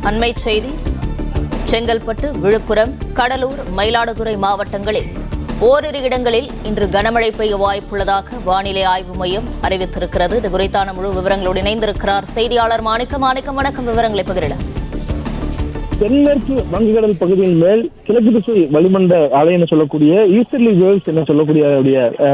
அண்மைச் செய்தி. செங்கல்பட்டு, விழுப்புரம், கடலூர், மயிலாடுதுறை மாவட்டங்களில் ஓரிரு இடங்களில் இன்று கனமழை பெய்ய வாய்ப்புள்ளதாக வானிலை ஆய்வு மையம் அறிவித்திருக்கிறது. இது குறித்தான முழு விவரங்களோடு இணைந்திருக்கிறார் செய்தியாளர் மாணிக்கம். வணக்கம், விவரங்களை பகிரலாம். தென்மேற்கு வங்கக்கடல் பகுதியின் மேல் கிழக்கு திசை வளிமண்ட அலை என சொல்லக்கூடிய ஈஸ்டர்லி வேவ்ஸ் என சொல்லக்கூடிய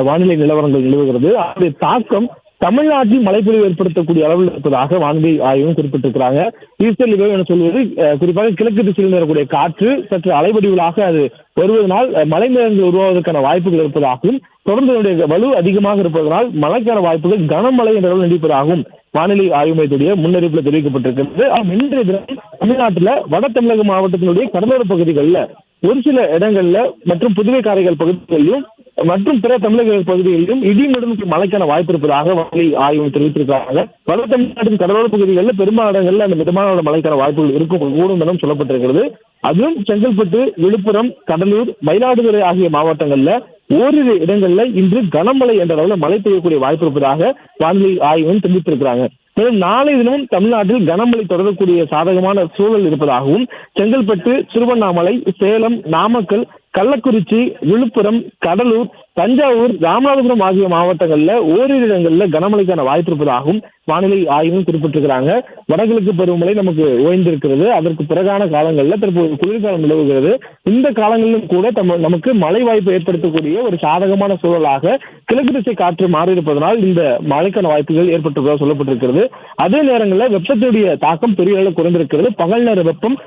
வானிலை நிலவரங்கள் நிலவுகிறது. அதனுடைய தாக்கம் தமிழ்நாட்டில் மழைப்பொழிவு ஏற்படுத்தக்கூடிய அளவில் இருப்பதாக வானிலை ஆய்வும் குறிப்பிட்டிருக்கிறாங்க. ஈஸ்டர்லி வேவ் என சொல்வது குறிப்பாக கிழக்கு திசையில் வரக்கூடிய காற்று சற்று அலைவடிவிலாக அது வருவதனால் மழை மேகங்கள் உருவாவதற்கான வாய்ப்புகள் இருப்பதாகவும், தொடர்ந்து வலு அதிகமாக இருப்பதனால் மழைக்கான வாய்ப்புகள் கனமழை என்ற அளவில் நீடிப்பதாகவும் வானிலை ஆய்வு மையத்துடைய முன்னறிவிப்பில் தெரிவிக்கப்பட்டிருக்கிறது. இன்றைய தினம் தமிழ்நாட்டில் வட தமிழக மாவட்டத்தினுடைய கடலோர பகுதிகளில் ஒரு சில இடங்கள்ல மற்றும் புதுவை காரைக்கால் பகுதிகளிலும் மற்றும் பிற தமிழக பகுதிகளிலும் இடியுடன் மழைக்கான வாய்ப்பு இருப்பதாக வானிலை ஆய்வு தெரிவித்திருக்கிறாங்க. வட தமிழ்நாட்டின் கடலோர பகுதிகளில் பெரும்பாலான இடங்களில் அந்த மிதமான மழைக்கான வாய்ப்புகள் இருக்கும் கூடும் என சொல்லப்பட்டிருக்கிறது. அதுவும் செங்கல்பட்டு, விழுப்புரம், கடலூர், மயிலாடுதுறை ஆகிய மாவட்டங்கள்ல ஓரிரு இடங்கள்ல இன்று கனமழை என்ற அளவில் மழை பெய்யக்கூடிய வாய்ப்பு இருப்பதாக வானிலை ஆய்வும் தெரிவித்திருக்கிறாங்க. மேலும் நாளை தினமும் தமிழ்நாட்டில் கனமழை தொடரக்கூடிய சாதகமான சூழல் இருப்பதாகவும், செங்கல்பட்டு, திருவண்ணாமலை, சேலம், நாமக்கல், கள்ளக்குறிச்சி, விழுப்புரம், கடலூர், தஞ்சாவூர், ராமநாதபுரம் ஆகிய மாவட்டங்கள்ல ஓரிரு இடங்களில் கனமழைக்கான வாய்ப்பு இருப்பதாகவும் வானிலை ஆய்வும் குறிப்பிட்டிருக்கிறாங்க. வடகிழக்கு பருவமழை நமக்கு ஓய்ந்திருக்கிறது. அதற்கு பிறகான காலங்களில் தற்போது குளிர்காலம் நிலவுகிறது. இந்த காலங்களிலும் கூட நமக்கு மழை வாய்ப்பு ஏற்படுத்தக்கூடிய ஒரு சாதகமான சூழலாக கிழக்கு திசை காற்று மாறியிருப்பதனால் இந்த மழைக்கான வாய்ப்புகள் ஏற்பட்டிருப்பதாக சொல்லப்பட்டிருக்கிறது. அதே நேரங்களில் வெப்பத்தினுடைய தாக்கம் பெரிய அளவு குறைந்திருக்கிறது. பகல் நேர வெப்பம்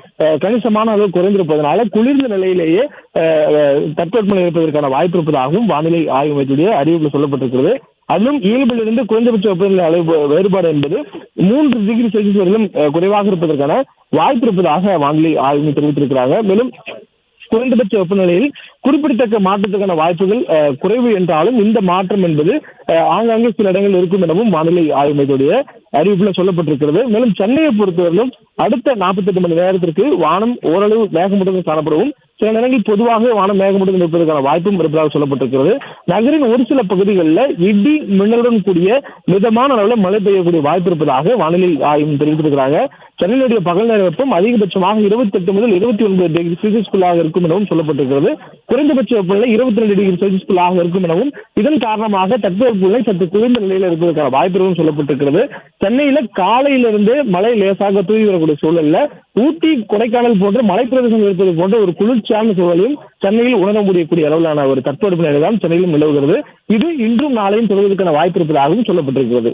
கணிசமான அளவு குறைந்திருப்பதனால குளிர்ந்த நிலையிலேயே தட்பவெப்பநிலை இருப்பதற்கான வாய்ப்பு இருப்பதாகவும் வானிலை ஆய்வு மையத்துடைய அறிவிப்பில் சொல்லப்பட்டிருக்கிறது. அதிலும் இயல்பிலிருந்து குறைந்தபட்ச வெப்பநிலை அளவு வேறுபாடு என்பது 3 டிகிரி செல்சியஸ் வரையிலும் குறைவாக இருப்பதற்கான வாய்ப்பு இருப்பதாக வானிலை ஆய்வு தெரிவித்திருக்கிறாங்க. மேலும் குறைந்தபட்ச வெப்பநிலையில் குறிப்பிடத்தக்க மாற்றத்துக்கான வாய்ப்புகள் குறைவு என்றாலும் இந்த மாற்றம் என்பது ஆங்காங்கே சில இடங்கள் இருக்கும் எனவும் வானிலை ஆய்வு மையத்துடைய அறிவிப்பில் சொல்லப்பட்டிருக்கிறது. மேலும் சென்னையை பொறுத்தவரையிலும் அடுத்த 48 மணி நேரத்திற்கு வானம் ஓரளவு மேகமூட்டத்துடன் காணப்படவும், சில நேரங்களில் பொதுவாக வானம் மேகமூட்டத்துடன் இருப்பதற்கான வாய்ப்பும் இருப்பதாக சொல்லப்பட்டிருக்கிறது. நகரின் ஒரு சில பகுதிகளில் இடி மின்னலுடன் கூடிய மிதமான அளவில் மழை பெய்யக்கூடிய வாய்ப்பு இருப்பதாக வானிலை ஆய்வு தெரிவித்திருக்கிறாங்க. சென்னையினுடைய பகல் நேர வெப்பம் அதிகபட்சமாக 28 முதல் 29 டிகிரி செல்சியஸ்குள்ளாக இருக்கும் எனவும் சொல்லப்பட்டிருக்கிறது. குறைந்தபட்ச வெப்பநிலை 22 டிகிரி செல்சியஸ்குள்ளாக இருக்கும் எனவும், இதன் காரணமாக தட்பவெப்பநிலை சற்று குளிர்ந்த நிலையில் இருப்பதற்கான வாய்ப்பு சொல்லப்பட்டிருக்கிறது. சென்னையில காலையிலிருந்து மழை லேசாக தூவி வரக்கூடிய சூழல்ல ஊட்டி, கொடைக்கானல் போன்ற மலைப்பிரதேசங்கள் இருப்பது போன்ற ஒரு குளிர்ச்சியான சூழலையும் சென்னையில் உணர முடியக்கூடிய அளவிலான ஒரு தட்பவெப்பநிலை தான் சென்னையிலும் நிலவுகிறது. இது இன்றும் நாளையும் தொடர்வதற்கான வாய்ப்பு இருப்பதாகவும் சொல்லப்பட்டிருக்கிறது.